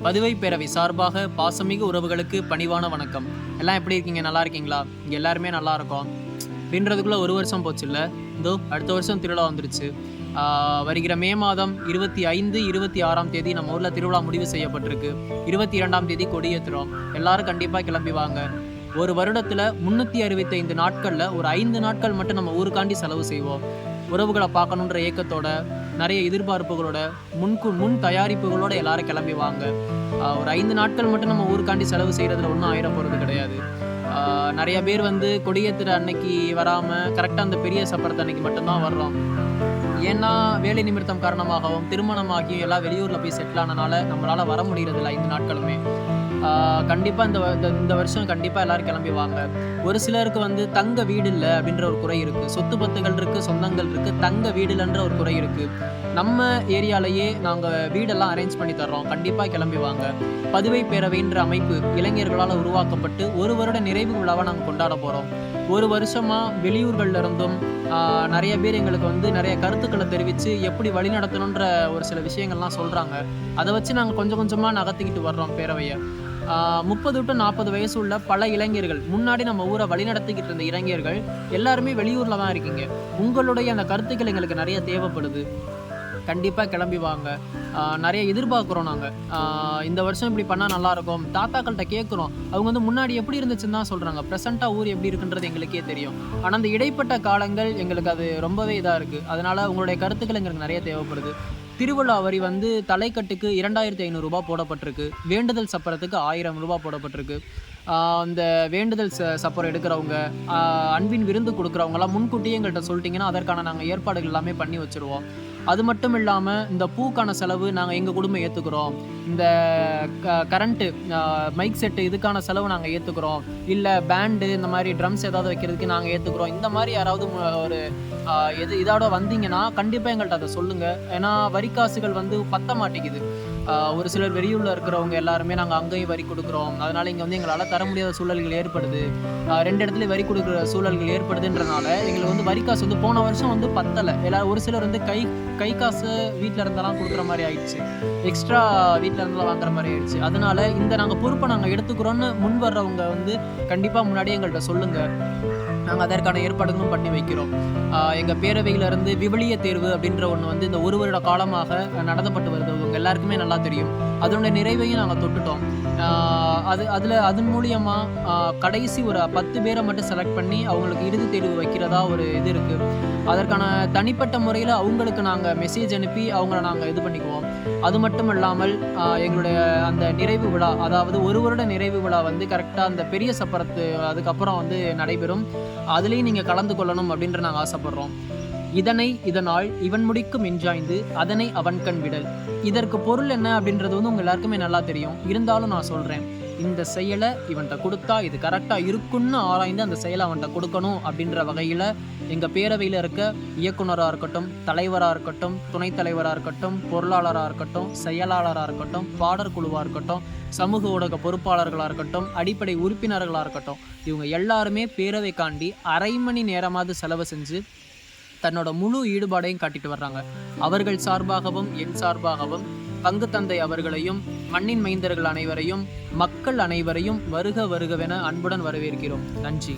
பதுவை பேரவை சார்பாக பாசமிகு உறவுகளுக்கு பணிவான வணக்கம். எல்லாம் எப்படி இருக்கீங்க? நல்லா இருக்கீங்களா? இங்கே எல்லாருமே நல்லா இருக்கோம். அப்படின்றதுக்குள்ள ஒரு வருஷம் போச்சு இல்லை? இதோ அடுத்த வருஷம் திருவிழா வந்துருச்சு. வருகிற மே மாதம் 25, 26ஆம் தேதி நம்ம ஊரில் திருவிழா முடிவு செய்யப்பட்டிருக்கு. 22ஆம் தேதி கொடியேற்றுறோம். எல்லாரும் கண்டிப்பாக கிளம்பி வாங்க. ஒரு வருடத்தில் 365 நாட்களில் ஒரு 5 நாட்கள் மட்டும் நம்ம ஊருக்காண்டி செலவு செய்வோம். உறவுகளை பார்க்கணுன்ற ஏக்கத்தோட, நிறைய எதிர்பார்ப்புகளோட, முன் தயாரிப்புகளோட எல்லாரும் கிளம்பி வாங்க. ஒரு 5 நாட்கள் மட்டும் நம்ம ஊருக்காண்டி செலவு செய்கிறதுல ஒன்றும் ஆயிட போகிறது கிடையாது. நிறைய பேர் வந்து கொடியேற்றுற அன்னைக்கு வராமல் கரெக்டாக அந்த பெரிய சப்பரத்து அன்னைக்கு மட்டும்தான் வர்றோம். ஏன்னா வேலை நிமித்தம் காரணமாகவும் திருமணமாகியும் எல்லாம் வெளியூரில் போய் செட்டில் ஆனனால நம்மளால் வர முடியறதில்ல 5 நாட்களுமே. கண்டிப்பாக இந்த வருஷம் கண்டிப்பாக எல்லோரும் கிளம்பி வாங்க. ஒரு சிலருக்கு வந்து தங்க வீடு இல்லை அப்படின்ற ஒரு குறை இருக்குது. சொத்து பத்துகள் இருக்குது, சொந்தங்கள் இருக்குது, தங்க வீடு இல்லைன்ற ஒரு குறை இருக்குது. நம்ம ஏரியாலேயே நாங்கள் வீடெல்லாம் அரேஞ்ச் பண்ணி தர்றோம். கண்டிப்பாக கிளம்பி வாங்க. பதுவை பேரவைன்ற அமைப்பு இளைஞர்களால் உருவாக்கப்பட்டு ஒரு வருட நிறைவு விழாவை நாங்கள் கொண்டாட போகிறோம். ஒரு வருஷமாக வெளியூர்களில் இருந்தும் நிறைய பேர் எங்களுக்கு வந்து நிறைய கருத்துக்களை தெரிவித்து எப்படி வழி நடத்தணுன்ற ஒரு சில விஷயங்கள்லாம் சொல்கிறாங்க. அதை வச்சு நாங்கள் கொஞ்சம் கொஞ்சமாக நகர்த்திக்கிட்டு வர்றோம் பேரவையை. 30 to 40 வயசு உள்ள பல இளைஞர்கள், முன்னாடி நம்ம ஊரை வழிநடத்திக்கிட்டு இருந்த இளைஞர்கள் எல்லாருமே வெளியூரில் தான் இருக்கீங்க. உங்களுடைய அந்த கருத்துக்கள் எங்களுக்கு நிறைய தேவைப்படுது. கண்டிப்பாக கிளம்பி வாங்க. நிறைய எதிர்பார்க்குறோம் நாங்கள். இந்த வருஷம் இப்படி பண்ணால் நல்லாயிருக்கும். தாத்தாக்கள்கிட்ட கேட்குறோம். அவங்க வந்து முன்னாடி எப்படி இருந்துச்சுன்னு தான் சொல்கிறாங்க. ப்ரெசென்ட்டாக ஊர் எப்படி இருக்குன்றது எங்களுக்கே தெரியும். ஆனால் அந்த இடைப்பட்ட காலங்கள் எங்களுக்கு அது ரொம்பவே இதாக இருக்குது. அதனால் உங்களுடைய கருத்துக்கள் எங்களுக்கு நிறைய தேவைப்படுது. திருவிழா வரி வந்து தலைக்கட்டுக்கு 2500 ரூபா போடப்பட்டிருக்கு. வேண்டுதல் சப்பரத்துக்கு 1000 ரூபா போடப்பட்டிருக்கு. அந்த வேண்டுதல் சப்பரம் எடுக்கிறவங்க, அன்பின் விருந்து கொடுக்குறவங்களாம் முன்கூட்டியே எங்கள்கிட்ட சொல்லிட்டிங்கன்னா அதற்கான நாங்கள் ஏற்பாடுகள் எல்லாமே பண்ணி வச்சுருவோம். அது மட்டும் இல்லாமல் இந்த பூக்கான செலவு நாங்கள் எங்கள் குடும்பம் ஏற்றுக்குறோம். இந்த கரண்ட்டு மைக் செட்டு இதுக்கான செலவு நாங்கள் ஏற்றுக்குறோம். இல்லை பேண்டு இந்த மாதிரி ட்ரம்ஸ் ஏதாவது வைக்கிறதுக்கு நாங்கள் ஏற்றுக்குறோம். இந்த மாதிரி யாராவது ஒரு இதோட வந்தீங்கன்னா கண்டிப்பாக எங்கள்கிட்ட அதை சொல்லுங்கள். ஏன்னா வரிக்காசுகள் வந்து பத்த மாட்டேங்குது. ஒரு சிலர் வெளியூரில் இருக்கிறவங்க எல்லாருமே நாங்கள் அங்கேயும் வரி கொடுக்குறோம். அதனால் இங்கே வந்து எங்களால் தர முடியாத சூழல்கள் ஏற்படுது. 2 இடத்துலையும் வரி கொடுக்குற சூழல்கள் ஏற்படுதுன்றனால எங்களுக்கு வந்து வரிக்காசு வந்து போன வருஷம் வந்து பத்தலை. எல்லாரும் ஒரு சிலர் வந்து கை காசு வீட்டில் இருந்தாலும் கொடுக்குற மாதிரி ஆயிடுச்சு. எக்ஸ்ட்ரா வீட்டில் இருந்தாலும் வாங்குற மாதிரி ஆயிடுச்சு. அதனால நாங்கள் பொறுப்பை நாங்கள் எடுத்துக்கிறோன்னு முன் வர்றவங்க வந்து கண்டிப்பாக முன்னாடியே எங்கள்கிட்ட சொல்லுங்கள். நாங்கள் அதற்கான ஏற்பாடுகளும் பண்ணி வைக்கிறோம். எங்கள் பேரவையிலிருந்து விவிலிய தேர்வு அப்படின்ற ஒன்று வந்து இந்த ஒரு வருட காலமாக நடத்தப்பட்டு வருது. அவங்க எல்லாருக்குமே நல்லா தெரியும். அதனுடைய நிறைவையும் நாங்கள் தொட்டுட்டோம். அதன் மூலியமாக கடைசி ஒரு 10 பேரை மட்டும் செலக்ட் பண்ணி அவங்களுக்கு இறுதி தேர்வு வைக்கிறதா ஒரு இது இருக்குது. அதற்கான தனிப்பட்ட முறையில் அவங்களுக்கு நாங்கள் மெசேஜ் அனுப்பி அவங்கள நாங்கள் இது பண்ணிக்குவோம். அது மட்டும் இல்லாமல் எங்களுடைய அந்த நிறைவு விழா, அதாவது ஒரு வருட நிறைவு விழா வந்து கரெக்டாக அந்த பெரிய சப்பரத்து அதுக்கப்புறம் வந்து நடைபெறும். அதுலேயும் நீங்கள் கலந்து கொள்ளணும் அப்படின்ற நாங்கள் ஆசைப்படுறோம். இதனால் இவன் முடிக்கும் என்ஜாய்ந்து அதனை அவன் கண் விடல். இதற்கு பொருள் என்ன அப்படின்றது வந்து உங்கள் எல்லாருக்குமே நல்லா தெரியும். இருந்தாலும் நான் சொல்கிறேன். இந்த செயலை இவன்கிட்ட கொடுத்தா இது கரெக்டாக இருக்குன்னு ஆராய்ந்து அந்த செயலை அவன்கிட்ட கொடுக்கணும் அப்படின்ற வகையில் எங்கள் பேரவையில் இருக்க இயக்குனராக இருக்கட்டும், தலைவராக இருக்கட்டும், துணைத் தலைவராக இருக்கட்டும், பொருளாளராக இருக்கட்டும், செயலாளராக இருக்கட்டும், பாடற் குழுவாக இருக்கட்டும், சமூக ஊடக பொறுப்பாளர்களாக இருக்கட்டும், அடிப்படை உறுப்பினர்களாக இருக்கட்டும், இவங்க எல்லாருமே பேரவைக்காண்டி அரை மணி நேரமாவது செலவு செஞ்சு தன்னோட முழு ஈடுபாடையும் காட்டிட்டு வர்றாங்க. அவர்கள் சார்பாகவும் என் சார்பாகவும் பங்கு தந்தை அவர்களையும், மண்ணின் மைந்தர்கள் அனைவரையும், மக்கள் அனைவரையும் வருக வருகவென அன்புடன் வரவேற்கிறோம். நன்றி.